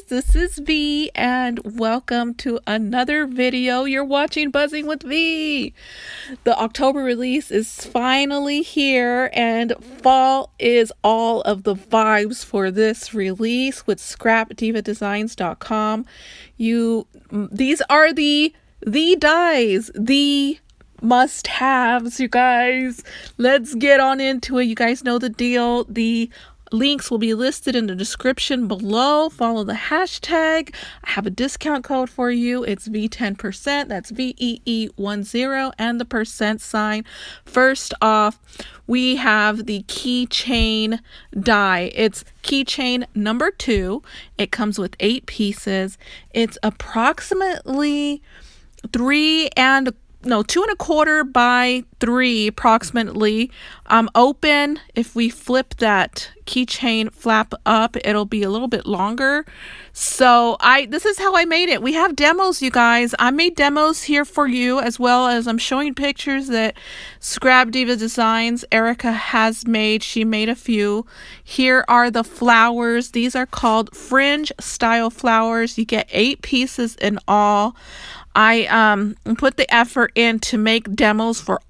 this is V and welcome to another video. You're watching Buzzing with V. The October release is finally here and fall is all of the vibes for this release with scrapdivadesigns.com. These are the dies, the must-haves, you guys. Let's get on into it. You guys know the deal. The links will be listed in the description below. Follow the hashtag. I have a discount code for you. It's V10%. That's VEE10 and the percent sign. First off, we have the keychain die. It's keychain number 2. It comes with 8 pieces. It's approximately 2.25 by 3 approximately. Open. If we flip that keychain flap up, it'll be a little bit longer. So this is how I made it. We have demos, you guys. I made demos here for you, as well as I'm showing pictures that Scrap Diva Designs Erica has made. She made a few. Here are the flowers. These are called Fringe style flowers. You get 8 pieces in all. I put the effort in to make demos for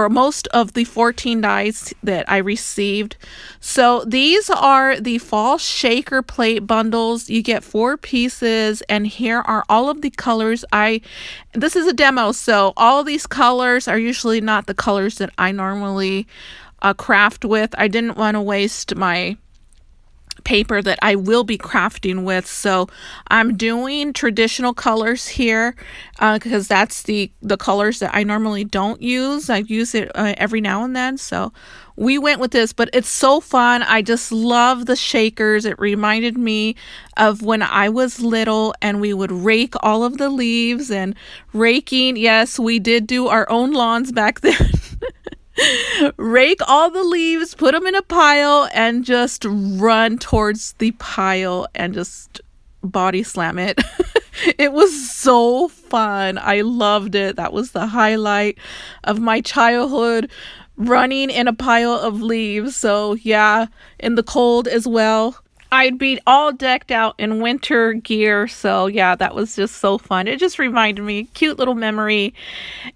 most of the 14 dies that I received. So these are the fall shaker plate bundles. You get 4 pieces, and here are all of the colors. This is a demo, so all of these colors are usually not the colors that I normally craft with. I didn't want to waste my paper that I will be crafting with, so I'm doing traditional colors here because that's the colors that I normally don't use. I use it every now and then, so we went with this, but it's so fun. I just love the shakers. It reminded me of when I was little and we would rake all of the leaves, and raking, yes, we did do our own lawns back then. Rake all the leaves, put them in a pile, and just run towards the pile and just body slam it. It was so fun. I loved it. That was the highlight of my childhood, running in a pile of leaves. So yeah, in the cold as well. I'd be all decked out in winter gear. So yeah, that was just so fun. It just reminded me, cute little memory.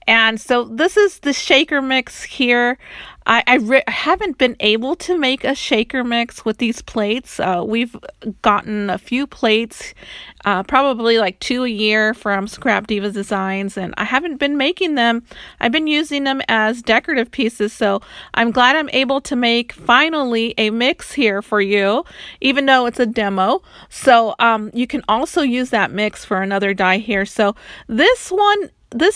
And so this is the shaker mix here. I haven't been able to make a shaker mix with these plates. We've gotten a few plates, probably like 2 a year from Scrap Diva Designs, and I haven't been making them. I've been using them as decorative pieces, so I'm glad I'm able to make finally a mix here for you, even though it's a demo. So you can also use that mix for another die here. So this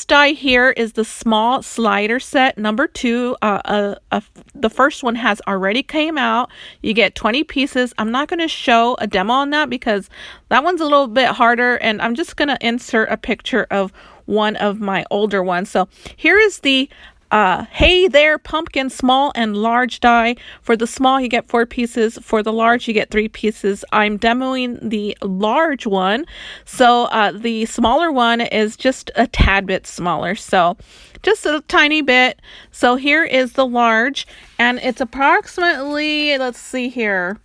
die here is the small slider set number 2. The first one has already came out. You get 20 pieces. I'm not going to show a demo on that because that one's a little bit harder, and I'm just going to insert a picture of one of my older ones. So here is the Hey There Pumpkin small and large die. For the small, you get 4 pieces. For the large, you get 3 pieces. I'm demoing the large one. So the smaller one is just a tad bit smaller. So just a tiny bit. So here is the large, and it's approximately, let's see here.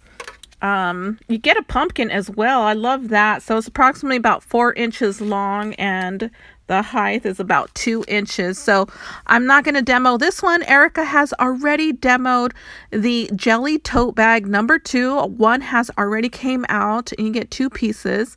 You get a pumpkin as well. I love that. So it's approximately about 4 inches long, and the height is about 2 inches. So I'm not going to demo this one. Erica has already demoed the jelly tote bag number 2. One has already came out, and you get 2 pieces.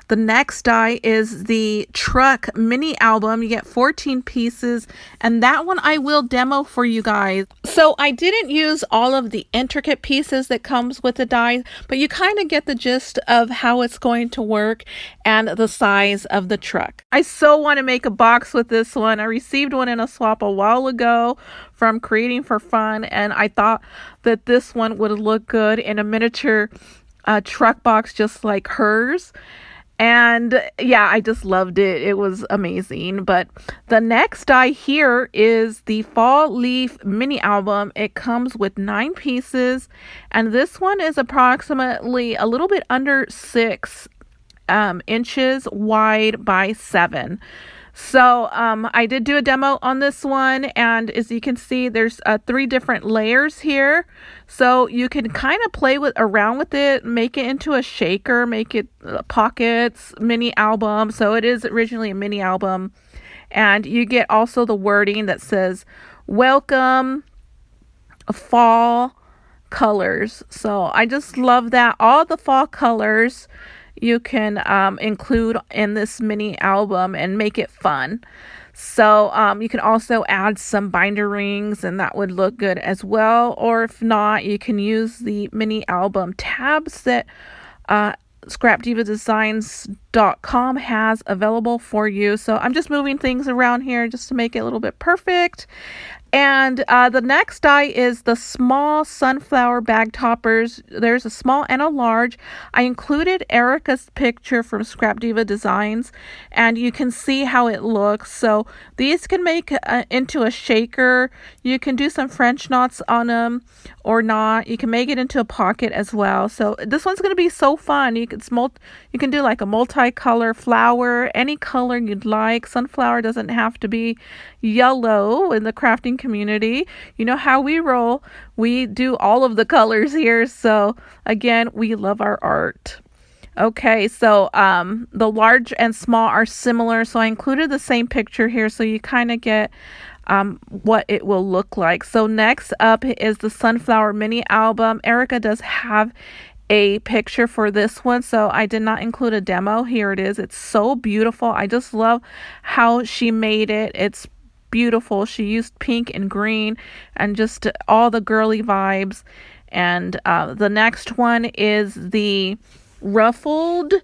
The next die is the truck mini album. You get 14 pieces, and that one I will demo for you guys. So I didn't use all of the intricate pieces that comes with the die, but you kind of get the gist of how it's going to work and the size of the truck. I so want to make a box with this one. I received one in a swap a while ago from Creating for Fun, and I thought that this one would look good in a miniature truck box just like hers. And yeah, I just loved it. It was amazing. But the next die here is the Fall Leaf mini album. It comes with 9 pieces, and this one is approximately a little bit under 6 inches wide by 7. So I did do a demo on this one, and as you can see, there's 3 different layers here. So you can kind of play around with it, make it into a shaker, make it pockets, mini album. So it is originally a mini album, and you get also the wording that says welcome fall colors. So I just love that all the fall colors you can include in this mini album and make it fun. So you can also add some binder rings, and that would look good as well. Or if not, you can use the mini album tabs that scrapdivadesigns.com has available for you. So I'm just moving things around here just to make it a little bit perfect. And the next die is the small sunflower bag toppers. There's a small and a large. I included Erica's picture from Scrap Diva Designs, and you can see how it looks. So these can make into a shaker. You can do some French knots on them or not. You can make it into a pocket as well. So this one's going to be so fun. You can do like a multicolor flower, any color you'd like. Sunflower doesn't have to be yellow in the crafting community. You know how we roll. We do all of the colors here. So again, we love our art. Okay, so the large and small are similar. So I included the same picture here so you kind of get what it will look like. So next up is the sunflower mini album. Erica does have a picture for this one, so I did not include a demo. Here it is. It's so beautiful. I just love how she made it. It's beautiful. She used pink and green and just all the girly vibes. And the next one is the Ruffled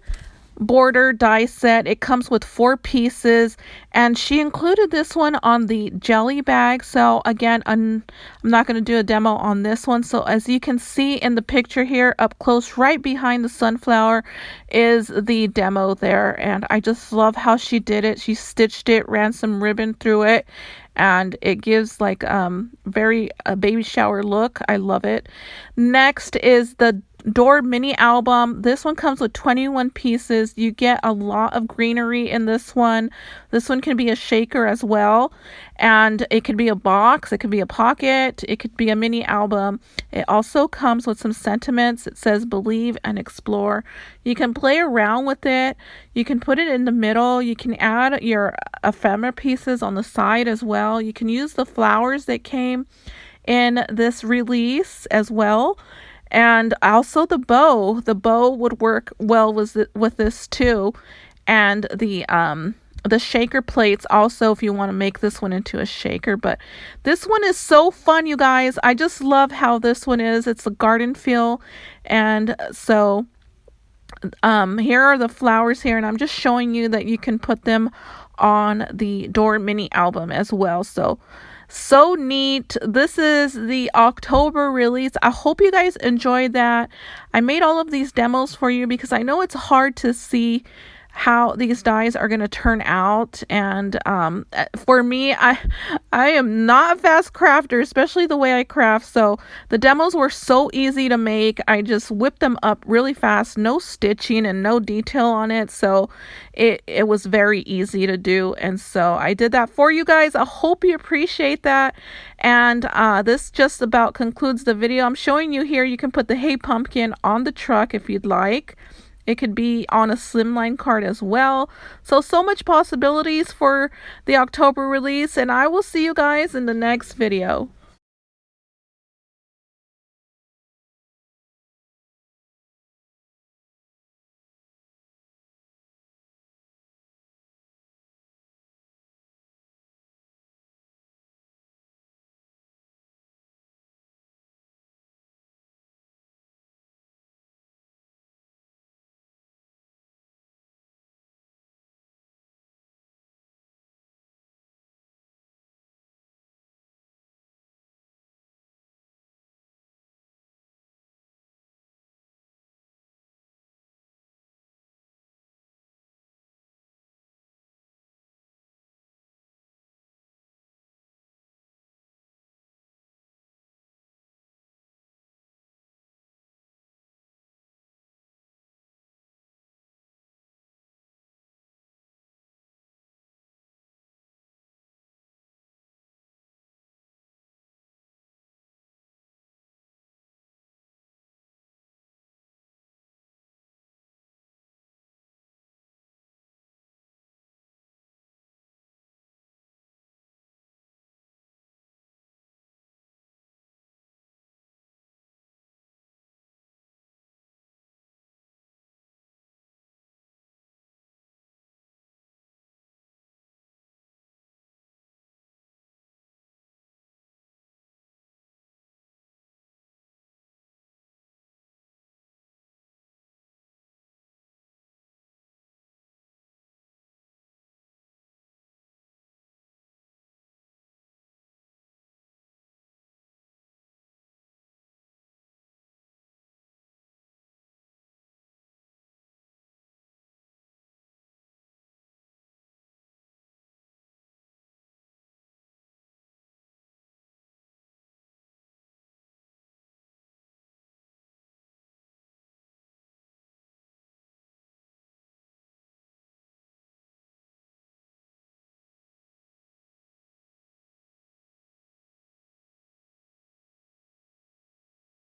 Border Die set. It comes with 4 pieces, and she included this one on the jelly bag. So again, I'm not going to do a demo on this one. So as you can see in the picture here up close, right behind the sunflower is the demo there, and I just love how she did it. She stitched it, ran some ribbon through it, and it gives like very a baby shower look. I love it. Next is the Door mini album. This one comes with 21 pieces. You get a lot of greenery in this one. This one can be a shaker as well, and it could be a box, it could be a pocket, it could be a mini album. It also comes with some sentiments. It says believe and explore. You can play around with it. You can put it in the middle. You can add your ephemera pieces on the side as well. You can use the flowers that came in this release as well. And also the bow would work well with this too. And the shaker plates also, if you want to make this one into a shaker. But this one is so fun, you guys. I just love how this one is. It's a garden feel. And so here are the flowers here, and I'm just showing you that you can put them on the Door mini album as well. So neat. This is the October release. I hope you guys enjoyed that. I made all of these demos for you because I know it's hard to see how these dies are going to turn out. And for me, I am not a fast crafter, especially the way I craft. So the demos were so easy to make. I just whipped them up really fast, no stitching and no detail on it. So it was very easy to do. And so I did that for you guys. I hope you appreciate that. And this just about concludes the video. I'm showing you here, you can put the Hey Pumpkin on the truck if you'd like. It could be on a slimline card as well. So much possibilities for the October release, and I will see you guys in the next video.